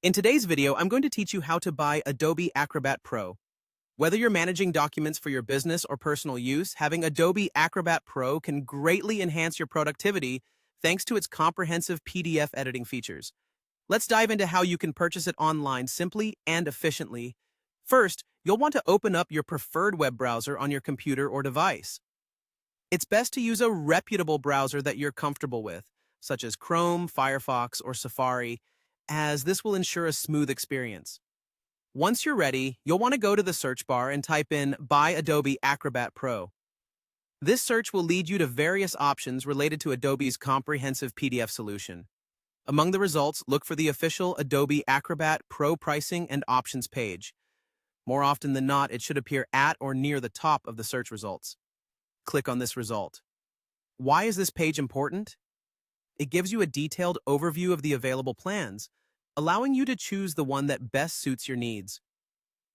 In today's video, I'm going to teach you how to buy Adobe Acrobat Pro. Whether you're managing documents for your business or personal use, having Adobe Acrobat Pro can greatly enhance your productivity thanks to its comprehensive PDF editing features. Let's dive into how you can purchase it online simply and efficiently. First, you'll want to open up your preferred web browser on your computer or device. It's best to use a reputable browser that you're comfortable with, such as Chrome, Firefox, or Safari, as this will ensure a smooth experience. Once you're ready, you'll want to go to the search bar and type in Buy Adobe Acrobat Pro. This search will lead you to various options related to Adobe's comprehensive PDF solution. Among the results, look for the official Adobe Acrobat Pro pricing and options page. More often than not, it should appear at or near the top of the search results. Click on this result. Why is this page important? It gives you a detailed overview of the available plans, allowing you to choose the one that best suits your needs.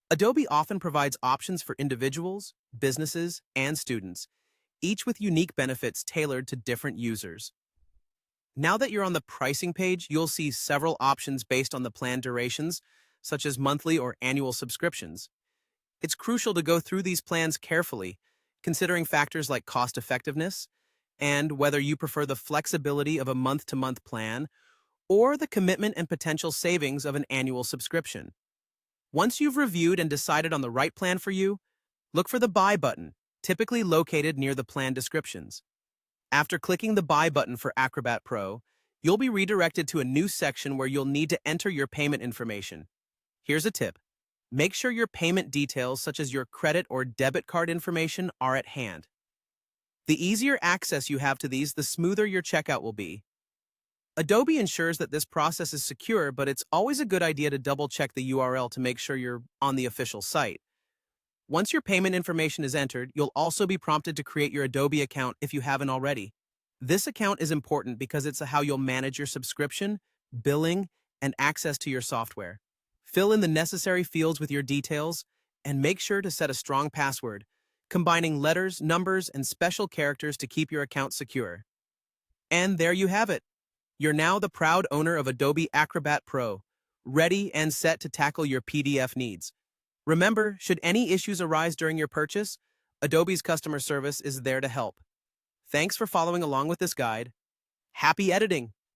Adobe often provides options for individuals, businesses, and students, each with unique benefits tailored to different users. Now that you're on the pricing page, you'll see several options based on the plan durations, such as monthly or annual subscriptions. It's crucial to go through these plans carefully, considering factors like cost effectiveness and whether you prefer the flexibility of a month-to-month plan or the commitment and potential savings of an annual subscription. Once you've reviewed and decided on the right plan for you, look for the Buy button, typically located near the plan descriptions. After clicking the Buy button for Acrobat Pro, you'll be redirected to a new section where you'll need to enter your payment information. Here's a tip. Make sure your payment details, such as your credit or debit card information, are at hand. The easier access you have to these, the smoother your checkout will be. Adobe ensures that this process is secure, but it's always a good idea to double-check the URL to make sure you're on the official site. Once your payment information is entered, you'll also be prompted to create your Adobe account if you haven't already. This account is important because it's how you'll manage your subscription, billing, and access to your software. Fill in the necessary fields with your details, and make sure to set a strong password, combining letters, numbers, and special characters to keep your account secure. And there you have it. You're now the proud owner of Adobe Acrobat Pro, ready and set to tackle your PDF needs. Remember, should any issues arise during your purchase, Adobe's customer service is there to help. Thanks for following along with this guide. Happy editing!